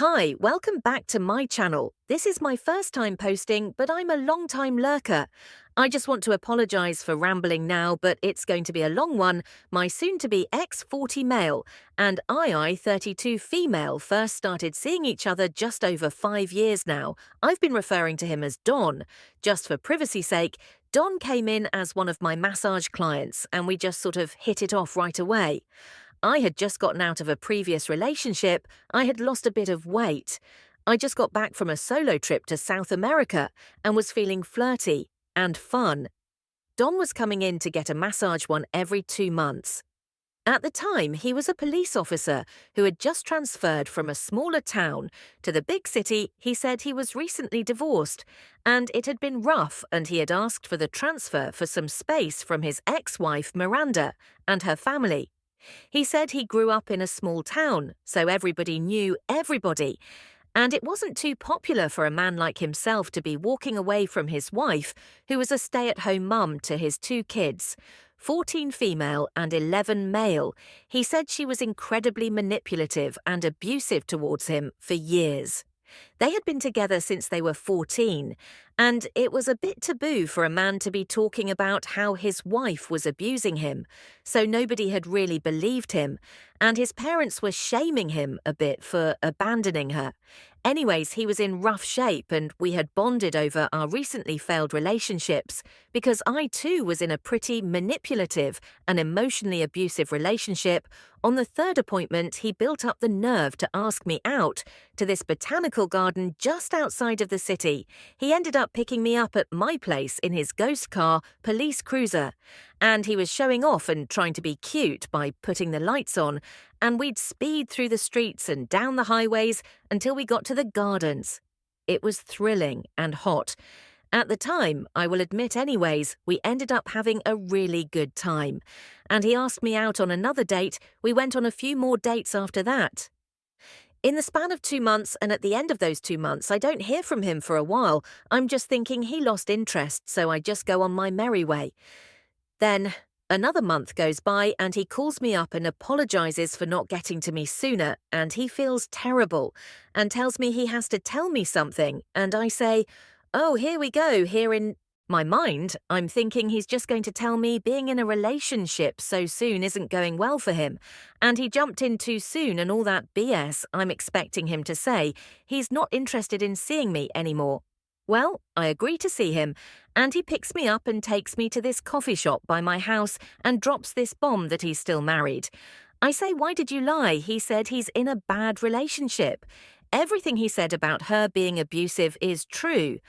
Hi, welcome back to my channel. This is my first time posting, but I'm a long-time lurker. I just want to apologize for rambling now, but it's going to be a long one. My soon-to-be ex-40 male and II-32 female first started seeing each other just over 5 years now. I've been referring to him as Don. Just for privacy's sake, Don came in as one of my massage clients, and we just sort of hit it off right away. I had just gotten out of a previous relationship. I had lost a bit of weight. I just got back from a solo trip to South America and was feeling flirty and fun. Don was coming in to get a massage one every 2 months. At the time, he was a police officer who had just transferred from a smaller town to the big city. He said he was recently divorced, and it had been rough, and he had asked for the transfer for some space from his ex-wife, Miranda, and her family. He said he grew up in a small town, so everybody knew everybody, and it wasn't too popular for a man like himself to be walking away from his wife, who was a stay-at-home mum to his 2 kids, 14 female and 11 male. He said she was incredibly manipulative and abusive towards him for years. They had been together since they were 14, and it was a bit taboo for a man to be talking about how his wife was abusing him, so nobody had really believed him, and his parents were shaming him a bit for abandoning her. Anyways, he was in rough shape, and we had bonded over our recently failed relationships, because I too was in a pretty manipulative and emotionally abusive relationship. On the third appointment, he built up the nerve to ask me out to this botanical garden just outside of the city. He ended up picking me up at my place in his ghost car, police cruiser, and he was showing off and trying to be cute by putting the lights on, and we'd speed through the streets and down the highways until we got to the gardens. It was thrilling and hot. At the time, I will admit anyways, we ended up having a really good time. And he asked me out on another date. We went on a few more dates after that. In the span of 2 months, and at the end of those 2 months, I don't hear from him for a while. I'm just thinking he lost interest, so I just go on my merry way. Then another month goes by, and he calls me up and apologizes for not getting to me sooner, and he feels terrible and tells me he has to tell me something, and I say, "Oh, here we go." Here in my mind, I'm thinking he's just going to tell me being in a relationship so soon isn't going well for him, and he jumped in too soon and all that BS. I'm expecting him to say he's not interested in seeing me anymore. Well, I agree to see him, and he picks me up and takes me to this coffee shop by my house and drops this bomb that he's still married. I say, "Why did you lie?" He said he's in a bad relationship. Everything he said about her being abusive is true.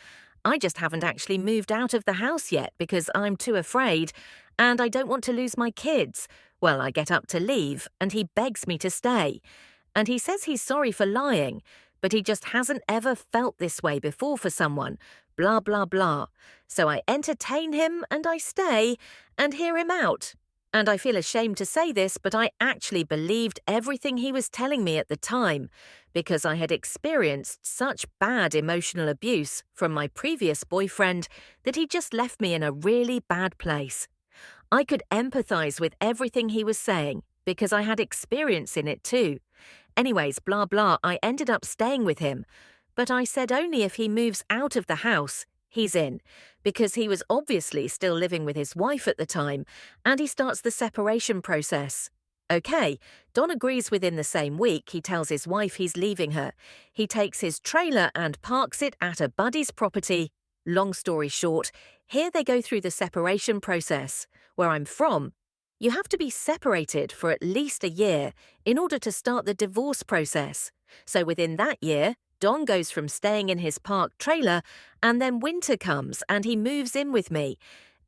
I just haven't actually moved out of the house yet because I'm too afraid, and I don't want to lose my kids. Well, I get up to leave, and he begs me to stay. And he says he's sorry for lying, but he just hasn't ever felt this way before for someone, blah, blah, blah. So I entertain him, and I stay, and hear him out. And I feel ashamed to say this, but I actually believed everything he was telling me at the time, because I had experienced such bad emotional abuse from my previous boyfriend that he just left me in a really bad place. I could empathize with everything he was saying because I had experience in it too. Anyways, blah blah, I ended up staying with him, but I said only if he moves out of the house, he's in, because he was obviously still living with his wife at the time, and he starts the separation process. Okay, Don agrees within the same week. He tells his wife he's leaving her. He takes his trailer and parks it at a buddy's property. Long story short, here they go through the separation process. Where I'm from, you have to be separated for at least a year in order to start the divorce process. So within that year, Don goes from staying in his parked trailer, and then winter comes and he moves in with me.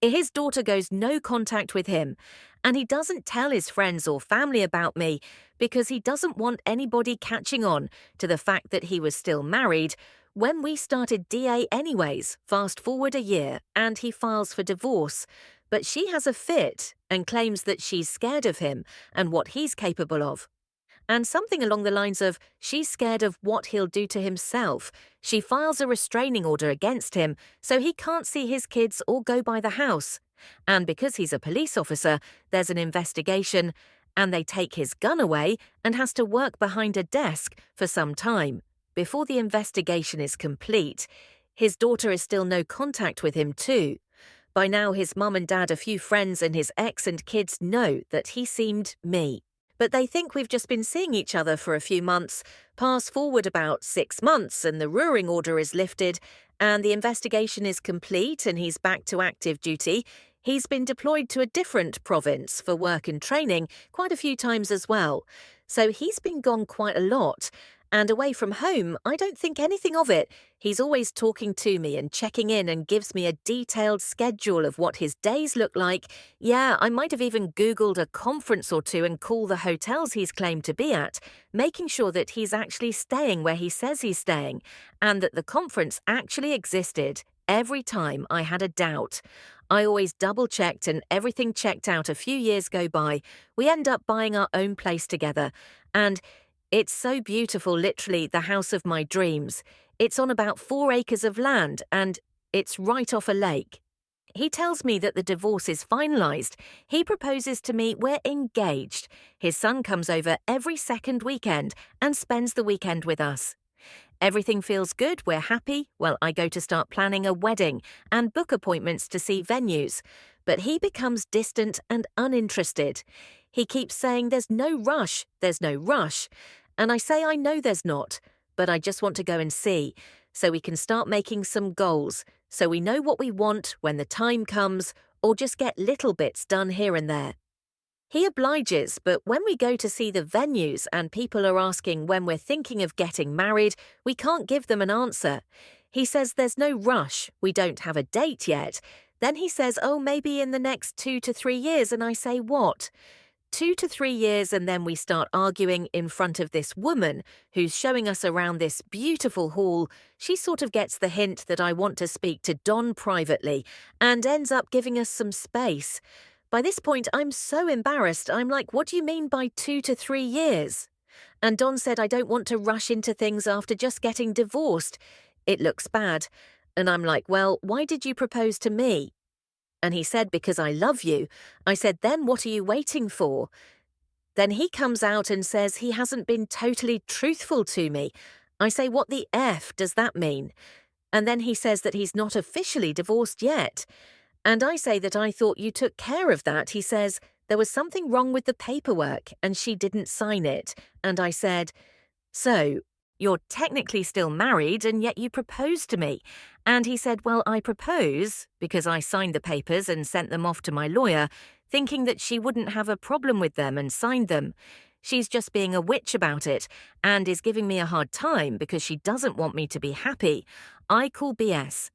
His daughter goes no contact with him, and he doesn't tell his friends or family about me because he doesn't want anybody catching on to the fact that he was still married when we started DA anyways. Fast forward a year, and he files for divorce. But she has a fit and claims that she's scared of him and what he's capable of. And something along the lines of she's scared of what he'll do to himself. She files a restraining order against him so he can't see his kids or go by the house. And because he's a police officer, there's an investigation, and they take his gun away and has to work behind a desk for some time. before the investigation is complete, his daughter is still no contact with him too. By now, his mum and dad, a few friends, and his ex and kids know that he seemed me. But they think we've just been seeing each other for a few months. Pass forward about 6 months and the ruling order is lifted and the investigation is complete and he's back to active duty. He's been deployed to a different province for work and training quite a few times as well. So he's been gone quite a lot. And away from home, I don't think anything of it. He's always talking to me and checking in and gives me a detailed schedule of what his days look like. Yeah, I might have even Googled a conference or two and call the hotels he's claimed to be at, making sure that he's actually staying where he says he's staying, and that the conference actually existed every time I had a doubt. I always double-checked and everything checked out. A few years go by. We end up buying our own place together. And it's so beautiful, literally the house of my dreams. It's on about 4 acres of land and it's right off a lake. He tells me that the divorce is finalised. He proposes to me, we're engaged. His son comes over every second weekend and spends the weekend with us. Everything feels good, we're happy. Well, I go to start planning a wedding and book appointments to see venues. But he becomes distant and uninterested. He keeps saying there's no rush, there's no rush. And I say I know there's not, but I just want to go and see, so we can start making some goals, so we know what we want when the time comes, or just get little bits done here and there. He obliges, but when we go to see the venues and people are asking when we're thinking of getting married, we can't give them an answer. He says there's no rush, we don't have a date yet. Then he says, oh, maybe in the next 2 to 3 years, and I say, what? 2 to 3 years, and then we start arguing in front of this woman who's showing us around this beautiful hall. She sort of gets the hint that I want to speak to Don privately and ends up giving us some space. By this point, I'm so embarrassed. I'm like, what do you mean by 2 to 3 years? And Don said I don't want to rush into things after just getting divorced. It looks bad. And I'm like, well, why did you propose to me? And he said, because I love you. I said, then what are you waiting for? Then he comes out and says he hasn't been totally truthful to me. I say, what the F does that mean? And then he says that he's not officially divorced yet. And I say that I thought you took care of that. He says, there was something wrong with the paperwork and she didn't sign it. And I said, so you're technically still married and yet you proposed to me. And he said, well, I propose because I signed the papers and sent them off to my lawyer, thinking that she wouldn't have a problem with them and signed them. She's just being a witch about it and is giving me a hard time because she doesn't want me to be happy. I call BS.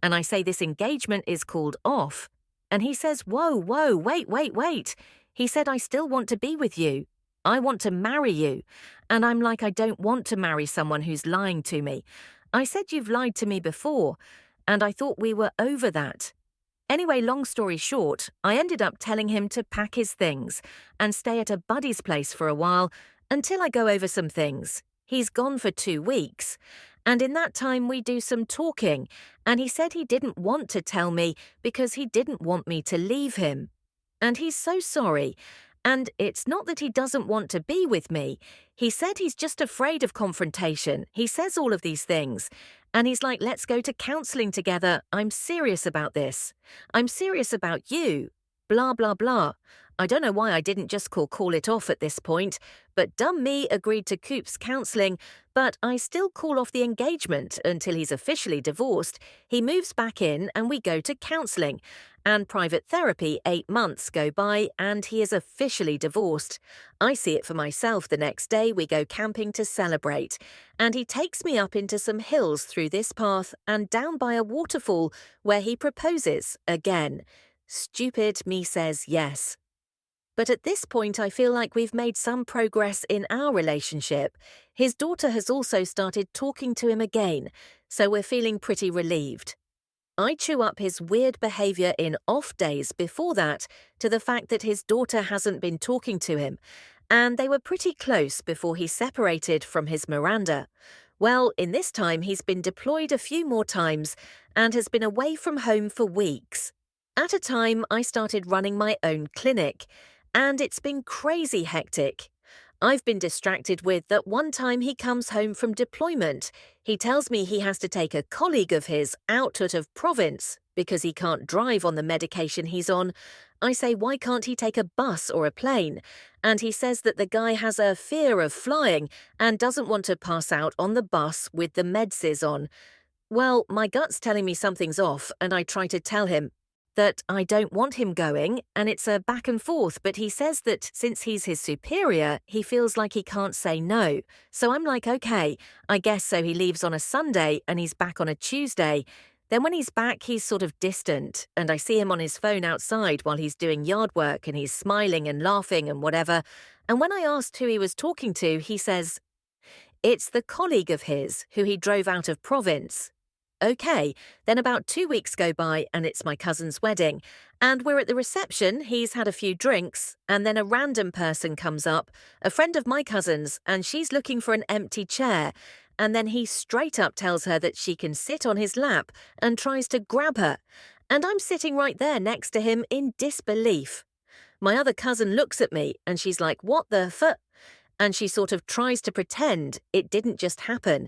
And I say this engagement is called off. And he says, whoa, wait. He said, I still want to be with you. I want to marry you. And I'm like, I don't want to marry someone who's lying to me. I said you've lied to me before, and I thought we were over that. Anyway, long story short, I ended up telling him to pack his things and stay at a buddy's place for a while until I go over some things. He's gone for 2 weeks. And in that time, we do some talking, and he said he didn't want to tell me because he didn't want me to leave him. And he's so sorry. And it's not that he doesn't want to be with me. He said he's just afraid of confrontation. He says all of these things. And he's like, let's go to counselling together. I'm serious about this. I'm serious about you. Blah, blah, blah. I don't know why I didn't just call it off at this point, but dumb me agreed to Coop's counselling, but I still call off the engagement until he's officially divorced. He moves back in and we go to counselling. And private therapy, 8 months go by and he is officially divorced. I see it for myself the next day. We go camping to celebrate. And he takes me up into some hills through this path and down by a waterfall where he proposes again. Stupid me says yes. But at this point, I feel like we've made some progress in our relationship. His daughter has also started talking to him again, so we're feeling pretty relieved. I chew up his weird behaviour in off days before that to the fact that his daughter hasn't been talking to him, and they were pretty close before he separated from his Miranda. Well, in this time, he's been deployed a few more times and has been away from home for weeks. At a time, I started running my own clinic. And it's been crazy hectic. I've been distracted with that one time he comes home from deployment. He tells me he has to take a colleague of his out of province because he can't drive on the medication he's on. I say, why can't he take a bus or a plane? And he says that the guy has a fear of flying and doesn't want to pass out on the bus with the medses on. Well, my gut's telling me something's off, and I try to tell him that I don't want him going, and it's a back and forth, but he says that since he's his superior, he feels like he can't say no. So I'm like, okay, I guess so. He leaves on a Sunday and he's back on a Tuesday. Then when he's back, he's sort of distant, and I see him on his phone outside while he's doing yard work, and he's smiling and laughing and whatever. And when I asked who he was talking to, he says, it's the colleague of his who he drove out of province. Okay, then about 2 weeks go by and it's my cousin's wedding. And we're at the reception, he's had a few drinks, and then a random person comes up, a friend of my cousin's, and she's looking for an empty chair. And then he straight up tells her that she can sit on his lap and tries to grab her. And I'm sitting right there next to him in disbelief. My other cousin looks at me and she's like, what the fuck? And she sort of tries to pretend it didn't just happen.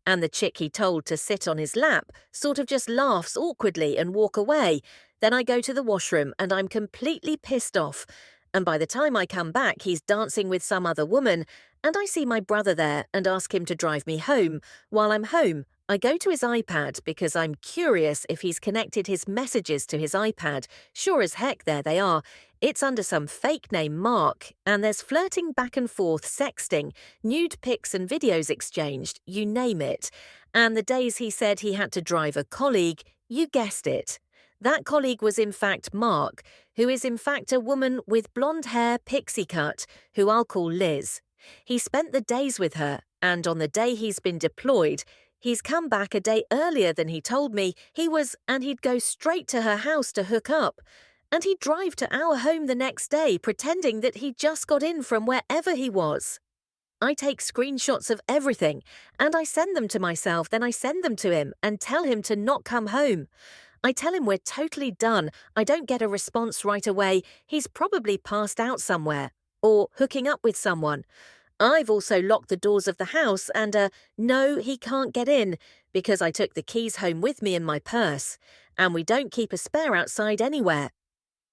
And the chick he told to sit on his lap sort of just laughs awkwardly and walk away. Then I go to the washroom and I'm completely pissed off. And by the time I come back, he's dancing with some other woman, and I see my brother there and ask him to drive me home. While I'm home, I go to his iPad because I'm curious if he's connected his messages to his iPad. Sure as heck, there they are. It's under some fake name Mark, and there's flirting back and forth, sexting, nude pics and videos exchanged, you name it. And the days he said he had to drive a colleague, you guessed it. That colleague was in fact Mark, who is in fact a woman with blonde hair, pixie cut, who I'll call Liz. He spent the days with her, and on the day he's been deployed, he's come back a day earlier than he told me he was, and he'd go straight to her house to hook up. And he'd drive to our home the next day, pretending that he just got in from wherever he was. I take screenshots of everything, and I send them to myself, then I send them to him and tell him to not come home. I tell him we're totally done. I don't get a response right away. He's probably passed out somewhere or hooking up with someone. I've also locked the doors of the house and no, he can't get in because I took the keys home with me in my purse, and we don't keep a spare outside anywhere.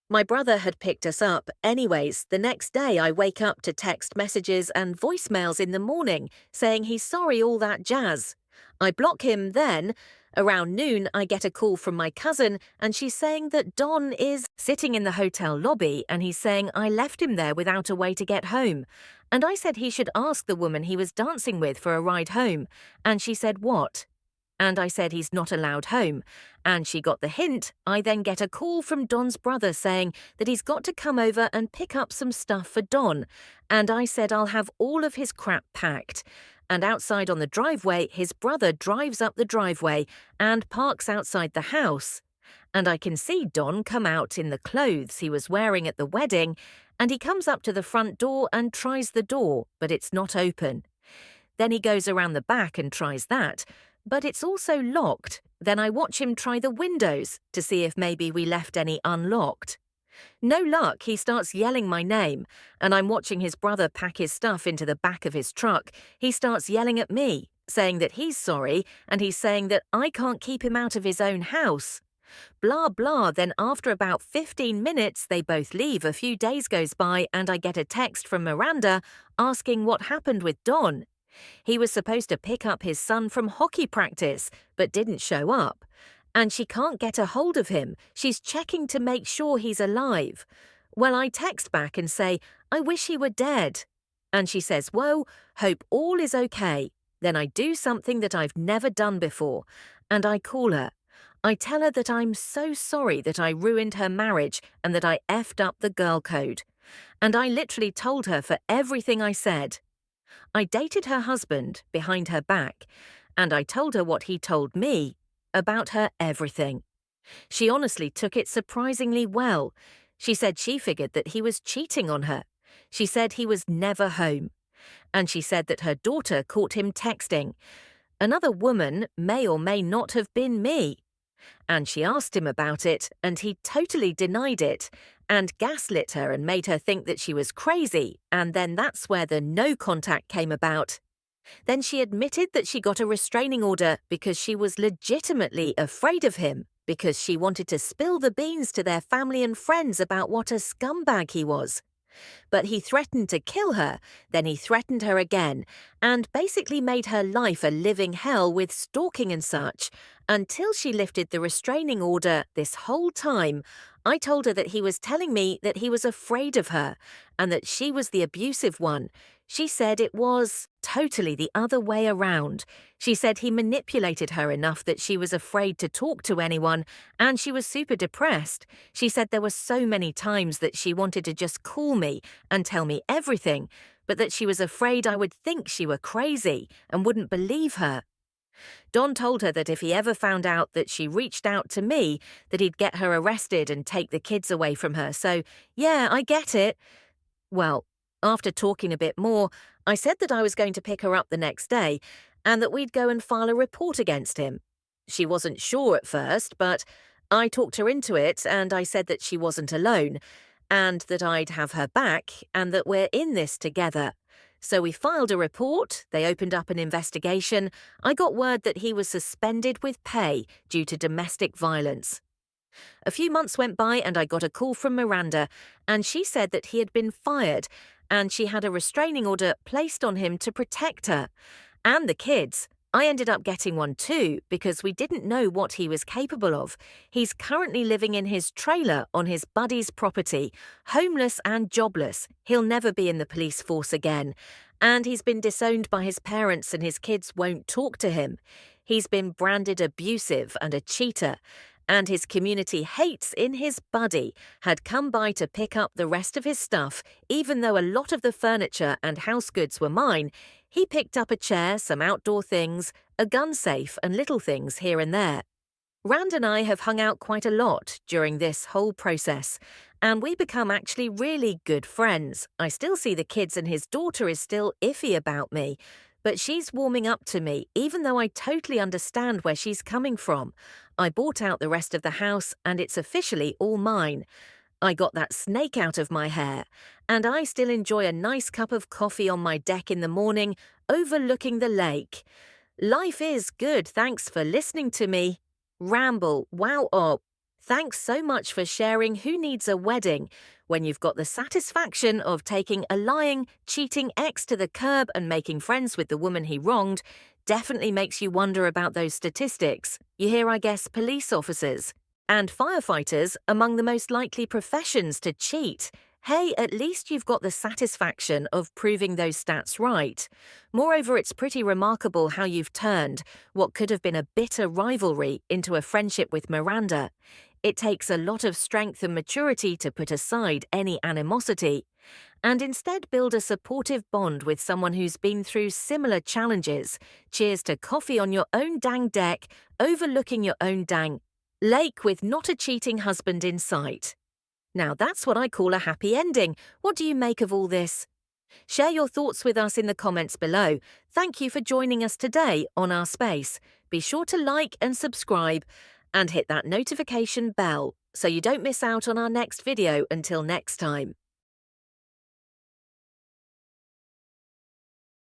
My brother had picked us up. Anyways, the next day I wake up to text messages and voicemails in the morning saying he's sorry, all that jazz. I block him then. Around noon, I get a call from my cousin, and she's saying that Don is sitting in the hotel lobby, and he's saying I left him there without a way to get home. And I said he should ask the woman he was dancing with for a ride home. And she said, what? And I said he's not allowed home. And she got the hint. I then get a call from Don's brother saying that he's got to come over and pick up some stuff for Don. And I said I'll have all of his crap packed. And outside on the driveway, his brother drives up the driveway and parks outside the house. And I can see Don come out in the clothes he was wearing at the wedding, and he comes up to the front door and tries the door, but it's not open. Then he goes around the back and tries that, but it's also locked. Then I watch him try the windows to see if maybe we left any unlocked. No luck, he starts yelling my name, and I'm watching his brother pack his stuff into the back of his truck. He starts yelling at me, saying that he's sorry, and he's saying that I can't keep him out of his own house. Blah, blah. Then after about 15 minutes, they both leave. A few days goes by, and I get a text from Miranda asking what happened with Don. He was supposed to pick up his son from hockey practice, but didn't show up. And she can't get a hold of him. She's checking to make sure he's alive. Well, I text back and say, I wish he were dead. And she says, whoa, hope all is okay. Then I do something that I've never done before, and I call her. I tell her that I'm so sorry that I ruined her marriage and that I effed up the girl code. And I literally told her for everything I said. I dated her husband behind her back, and I told her what he told me about her everything. She honestly took it surprisingly well. She said she figured that he was cheating on her. She said he was never home. And she said that her daughter caught him texting. Another woman may or may not have been me. And she asked him about it, and he totally denied it, and gaslit her and made her think that she was crazy, and then that's where the no contact came about. Then she admitted that she got a restraining order because she was legitimately afraid of him, because she wanted to spill the beans to their family and friends about what a scumbag he was. But he threatened to kill her, then he threatened her again, and basically made her life a living hell with stalking and such. Until she lifted the restraining order this whole time, I told her that he was telling me that he was afraid of her, and that she was the abusive one. She said it was totally the other way around. She said he manipulated her enough that she was afraid to talk to anyone, and she was super depressed. She said there were so many times that she wanted to just call me and tell me everything, but that she was afraid I would think she were crazy and wouldn't believe her. Don told her that if he ever found out that she reached out to me, that he'd get her arrested and take the kids away from her. So, yeah, I get it. Well, after talking a bit more, I said that I was going to pick her up the next day and that we'd go and file a report against him. She wasn't sure at first, but I talked her into it, and I said that she wasn't alone and that I'd have her back and that we're in this together. So we filed a report, they opened up an investigation. I got word that he was suspended with pay due to domestic violence. A few months went by and I got a call from Miranda, and she said that he had been fired and she had a restraining order placed on him to protect her. And the kids. I ended up getting one too because we didn't know what he was capable of. He's currently living in his trailer on his buddy's property, homeless and jobless. He'll never be in the police force again. And he's been disowned by his parents and his kids won't talk to him. He's been branded abusive and a cheater. And his community hates in his buddy had come by to pick up the rest of his stuff. Even though a lot of the furniture and house goods were mine, he picked up a chair, some outdoor things, a gun safe and little things here and there. Rand and I have hung out quite a lot during this whole process, and we become actually really good friends. I still see the kids and his daughter is still iffy about me, but she's warming up to me, even though I totally understand where she's coming from. I bought out the rest of the house, and it's officially all mine. I got that snake out of my hair, and I still enjoy a nice cup of coffee on my deck in the morning, overlooking the lake. Life is good, thanks for listening to me. Ramble, wow, oh. Thanks so much for sharing Who Needs a Wedding when you've got the satisfaction of taking a lying, cheating ex to the curb and making friends with the woman he wronged. Definitely makes you wonder about those statistics. You hear, I guess, police officers and firefighters among the most likely professions to cheat. Hey, at least you've got the satisfaction of proving those stats right. Moreover, it's pretty remarkable how you've turned what could have been a bitter rivalry into a friendship with Miranda. It takes a lot of strength and maturity to put aside any animosity and instead build a supportive bond with someone who's been through similar challenges. Cheers to coffee on your own dang deck, overlooking your own dang lake with not a cheating husband in sight. Now that's what I call a happy ending. What do you make of all this? Share your thoughts with us in the comments below. Thank you for joining us today on our space. Be sure to like and subscribe and hit that notification bell so you don't miss out on our next video. Until next time.